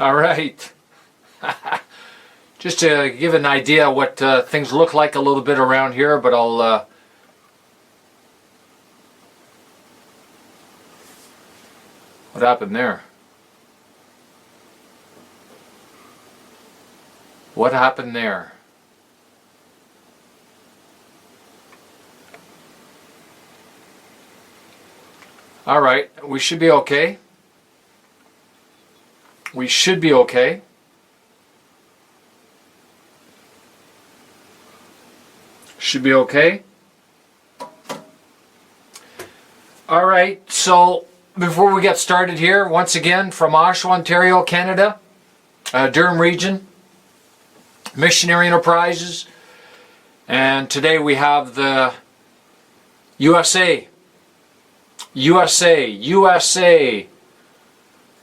All right. Just to give an idea what things look like a little bit around here, but I'll what happened there? What happened there? All right, we should be okay. We should be okay. Should be okay. All right, so before we get started here, once again from Oshawa, Ontario, Canada, Durham region, Missionary Enterprises, and today we have the USA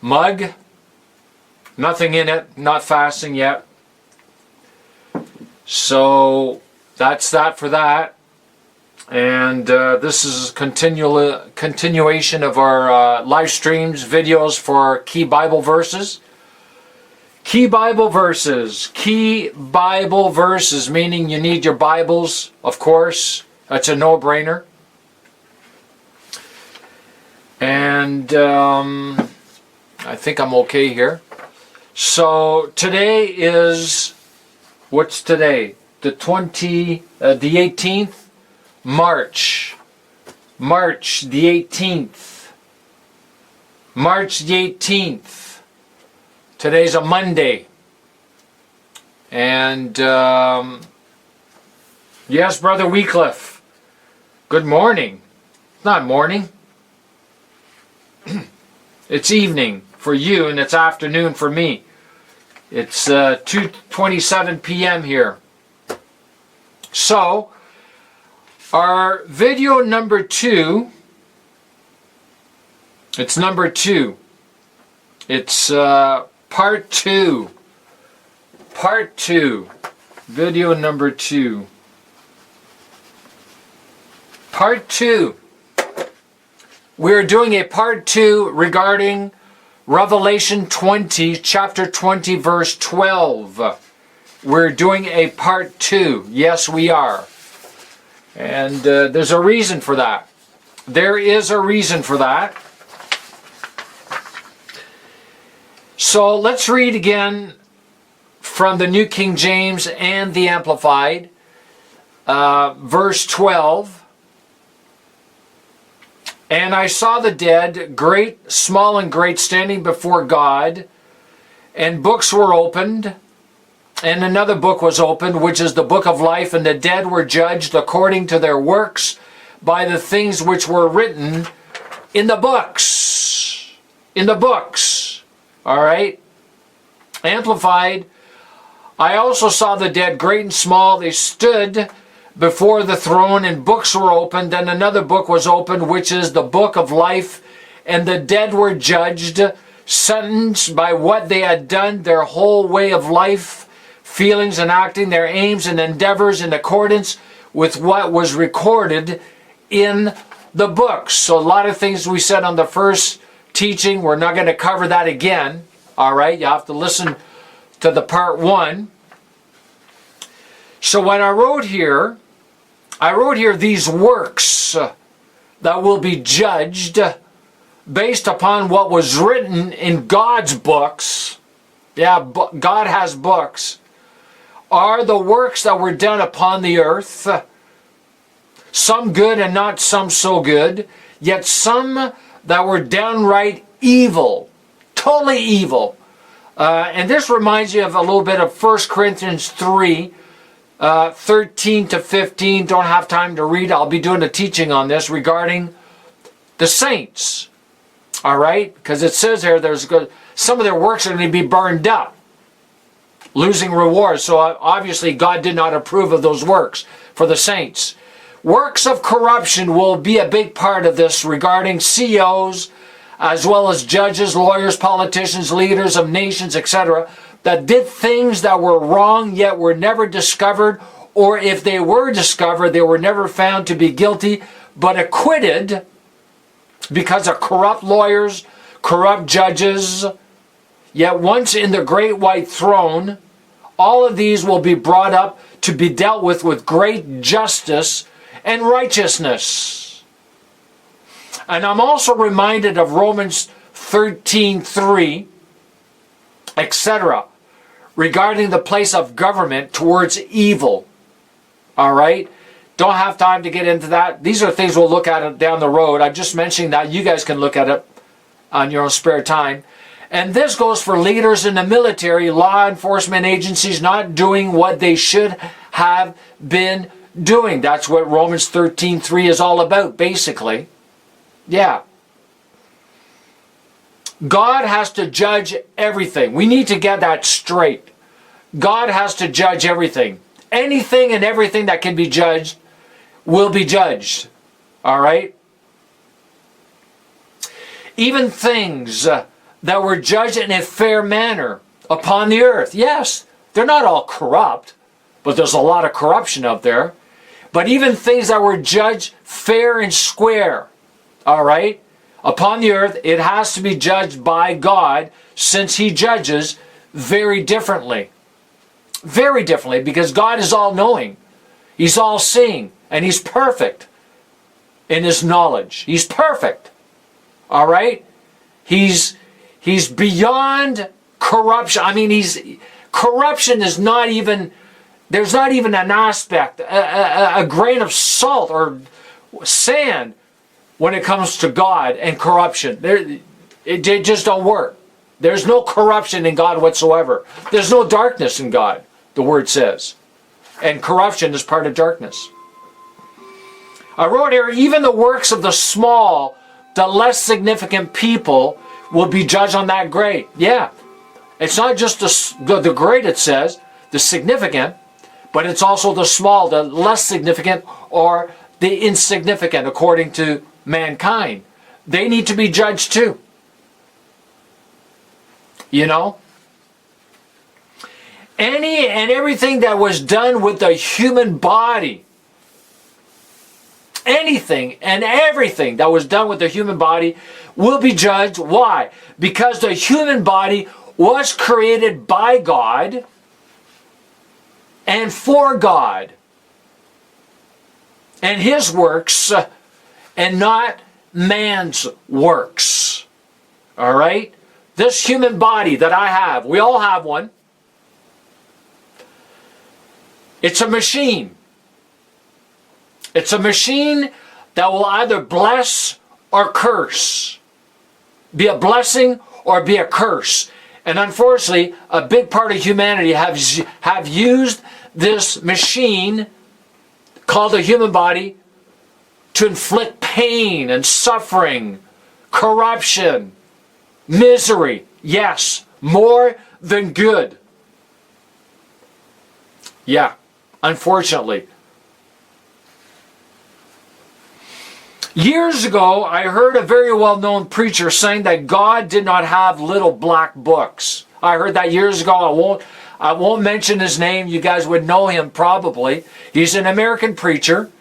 mug. Nothing in it, not fasting yet. So that's that for that. And this is a continuation of our live streams, videos for key Bible verses. Key Bible verses. Key Bible verses, meaning you need your Bibles, of course. That's a no-brainer. And I think I'm okay here. So today is, what's today? The 18th? March the 18th. March the 18th. Today's a Monday. And yes, Brother Weecliffe. Good morning. It's not morning. It's evening for you and it's afternoon for me. It's 2:27 p.m. here. So, our video number 2, it's number 2. It's part 2. Part 2. Video number 2. Part 2. We're doing a part 2 regarding Revelation 20, chapter 20, verse 12. We're doing a part 2. Yes, we are. And there's a reason for that. There is a reason for that. So let's read again from the New King James and the Amplified. Verse 12. And I saw the dead, great, small and great, standing before God, and books were opened, and another book was opened, which is the book of life, and the dead were judged according to their works by the things which were written in the books. In the books. All right? Amplified. I also saw the dead, great and small. They stood before the throne, and books were opened, and another book was opened, which is the book of life, and the dead were judged, sentenced by what they had done, their whole way of life, feelings and acting, their aims and endeavors in accordance with what was recorded in the books. So a lot of things we said on the first teaching, we're not going to cover that again. All right, you have to listen to the part 1. So what I wrote here these works that will be judged based upon what was written in God's books. Yeah, God has books. Are the works that were done upon the earth. Some good and not some so good. Yet some that were downright evil. Totally evil. And this reminds you of a little bit of 1 Corinthians 3. 13 to 15, don't have time to read. I'll be doing a teaching on this regarding the saints. All right? Because it says here, some of their works are going to be burned up, losing rewards. So obviously God did not approve of those works for the saints. Works of corruption will be a big part of this regarding CEOs, as well as judges, lawyers, politicians, leaders of nations, etc., that did things that were wrong yet were never discovered, or if they were discovered, they were never found to be guilty, but acquitted because of corrupt lawyers, corrupt judges, Yet once in the great white throne, all of these will be brought up to be dealt with great justice and righteousness. And I'm also reminded of Romans 13:3, etc., regarding the place of government towards evil. All right? Don't have time to get into that. These are things we'll look at down the road. I'm just mentioning that. You guys can look at it on your own spare time. And this goes for leaders in the military, law enforcement agencies not doing what they should have been doing. That's what Romans 13:3 is all about, basically. Yeah. God has to judge everything. We need to get that straight. God has to judge everything. Anything and everything that can be judged will be judged. All right? Even things that were judged in a fair manner upon the earth. Yes, they're not all corrupt, but there's a lot of corruption out there. But even things that were judged fair and square, all right, upon the earth, it has to be judged by God, since He judges very differently. Very differently, because God is all-knowing. He's all-seeing, and He's perfect in His knowledge. He's perfect, all right? He's beyond corruption. I mean, corruption is not even, there's not even an aspect, a grain of salt or sand when it comes to God and corruption. It just don't work. There's no corruption in God whatsoever. There's no darkness in God, the Word says. And corruption is part of darkness. I wrote here, even the works of the small, the less significant people will be judged on that grade. Yeah. It's not just the great, it says, the significant, but it's also the small, the less significant, or the insignificant, according to mankind. They need to be judged too. You know? Any and everything that was done with the human body, anything and everything that was done with the human body will be judged. Why? Because the human body was created by God and for God and His works, and not man's works. All right? This human body that I have, we all have one. It's a machine. It's a machine that will either bless or curse. Be a blessing or be a curse. And unfortunately, a big part of humanity have used this machine called the human body to inflict pain and suffering, corruption, misery. Yes, more than good. Yeah, unfortunately. Years ago, I heard a very well-known preacher saying that God did not have little black books. I heard that years ago. I won't mention his name. You guys would know him probably. He's an American preacher,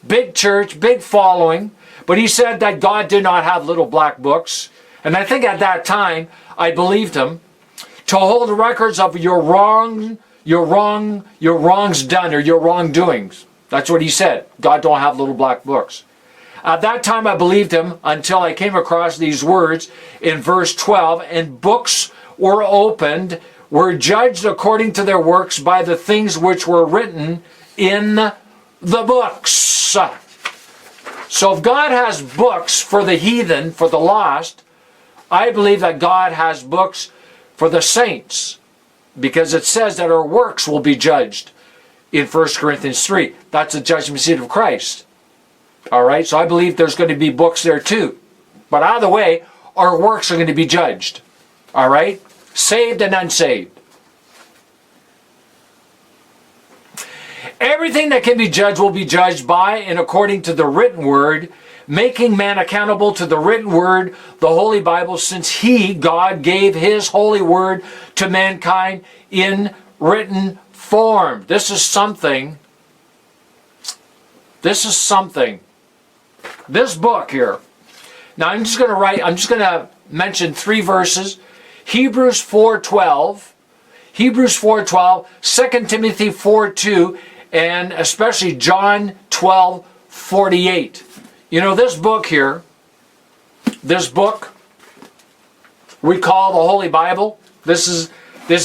big church, big following. But he said that God did not have little black books. And I think at that time, I believed him. To hold records of your wrongs done, or your wrongdoings. That's what he said. God don't have little black books. At that time I believed him, until I came across these words in verse 12, and books were opened, were judged according to their works by the things which were written in the books. So if God has books for the heathen, for the lost, I believe that God has books for the saints, because it says that our works will be judged in 1 Corinthians 3. That's the judgment seat of Christ. All right, so I believe there's going to be books there too. But either way, our works are going to be judged. All right, saved and unsaved. Everything that can be judged will be judged by and according to the written word, making man accountable to the written word, the Holy Bible, since He, God, gave His holy word to mankind in written form. This is something. This book here. Now I'm just going to mention 3 verses. Hebrews 4:12, Hebrews 4:12, 2 Timothy 4:2, and especially John 12:48. You know, this book here, this book we call the Holy Bible. This is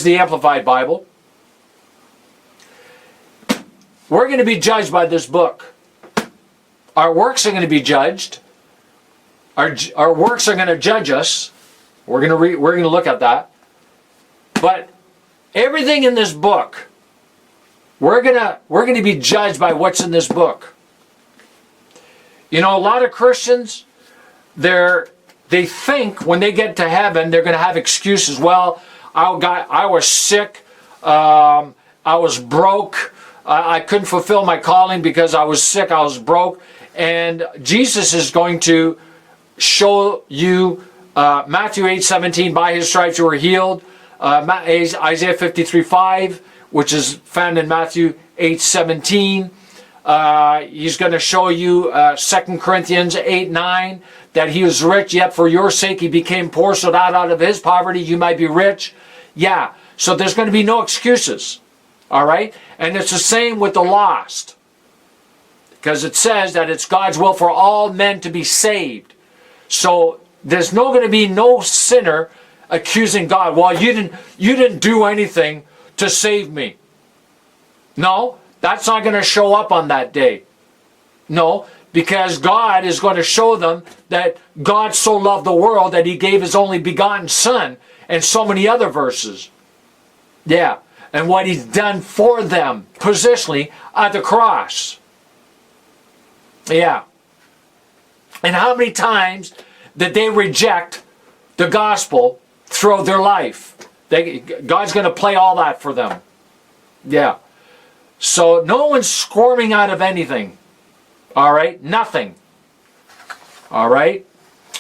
the Amplified Bible. We're going to be judged by this book. Our works are going to be judged. Our works are going to judge us. We're going to look at that. But everything in this book, we're going to be judged by what's in this book. You know, a lot of Christians, they think when they get to heaven, they're going to have excuses. Well, I was sick. I was broke. I couldn't fulfill my calling because I was sick. I was broke. And Jesus is going to show you Matthew 8:17, by his stripes you were healed. Isaiah 53:5, which is found in Matthew 8:17. He's going to show you 2 Corinthians 8:9, that he was rich, yet for your sake he became poor, so that out of his poverty you might be rich. Yeah, so there's going to be no excuses. All right? And it's the same with the lost. Because it says that it's God's will for all men to be saved. So there's going to be no sinner accusing God. Well, you didn't do anything to save me. No, that's not going to show up on that day. No, because God is going to show them that God so loved the world that he gave his only begotten Son, and so many other verses. Yeah, and what he's done for them positionally at the cross. Yeah. And how many times did they reject the gospel throughout their life? God's going to play all that for them. Yeah. So no one's squirming out of anything. All right? Nothing. All right?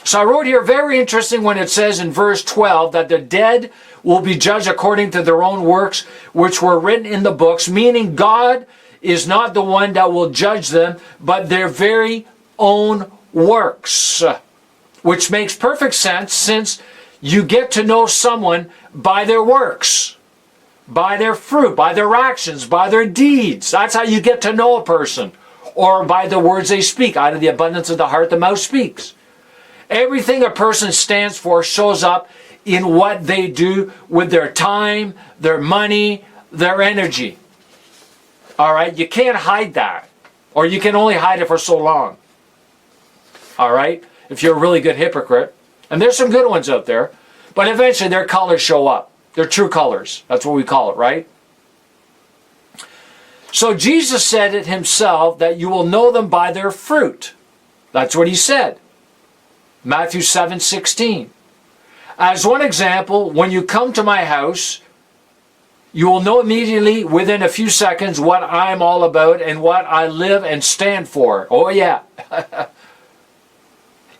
So I wrote here, very interesting when it says in verse 12 that the dead will be judged according to their own works which were written in the books, meaning God is not the one that will judge them, but their very own works. Which makes perfect sense, since you get to know someone by their works, by their fruit, by their actions, by their deeds. That's how you get to know a person. Or by the words they speak. Out of the abundance of the heart, the mouth speaks. Everything a person stands for shows up in what they do with their time, their money, their energy. All right? You can't hide that. Or you can only hide it for so long. All right? If you're a really good hypocrite. And there's some good ones out there. But eventually their colors show up. Their true colors. That's what we call it, right? So Jesus said it himself, that you will know them by their fruit. That's what he said. Matthew 7:16. As one example, when you come to my house, you will know immediately within a few seconds what I'm all about and what I live and stand for. Oh yeah.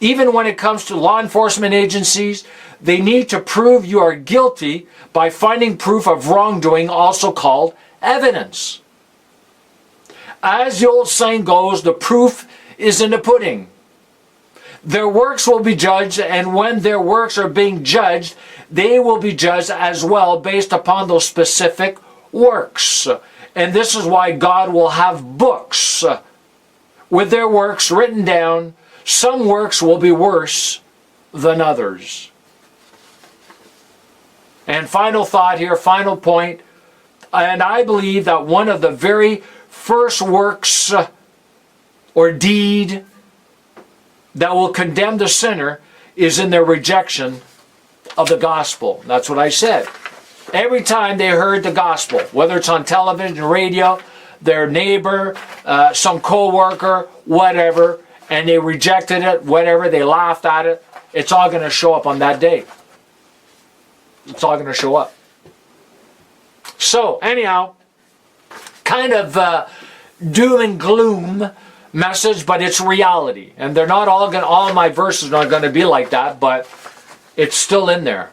Even when it comes to law enforcement agencies, they need to prove you are guilty by finding proof of wrongdoing, also called evidence. As the old saying goes, the proof is in the pudding. Their works will be judged, and when their works are being judged, they will be judged as well based upon those specific works. And this is why God will have books with their works written down. Some works will be worse than others. And final thought here, final point, and I believe that one of the very first works or deed that will condemn the sinner is in their rejection of the gospel. That's what I said. Every time they heard the gospel, whether it's on television, radio, their neighbor, some co-worker, whatever, and they rejected it, whatever, they laughed at it, it's all going to show up on that day. It's all going to show up. So, anyhow, kind of doom and gloom message, but it's reality. And they're not all my verses are not going to be like that, but it's still in there.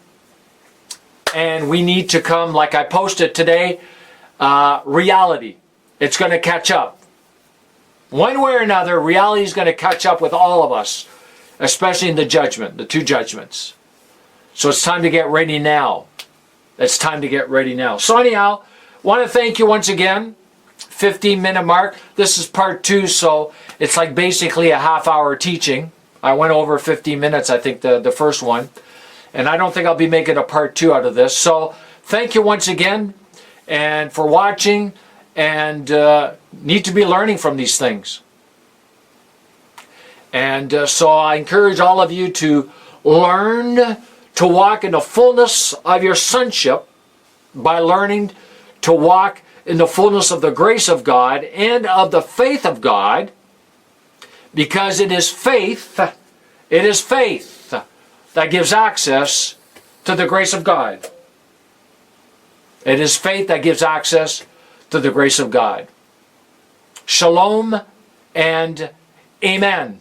And we need to come, like I posted today, reality. It's going to catch up. One way or another, reality is going to catch up with all of us, especially in the judgment, the two judgments. So it's time to get ready now. It's time to get ready now. So anyhow, want to thank you once again. 15-minute mark. This is part 2, so it's like basically a half-hour teaching. I went over 15 minutes, I think, the first one. And I don't think I'll be making a part 2 out of this. So thank you once again and for watching, and need to be learning from these things. And so I encourage all of you to learn to walk in the fullness of your sonship by learning to walk in the fullness of the grace of God and of the faith of God, because it is faith that gives access to the grace of God. It is faith that gives access to the grace of God. Shalom and amen.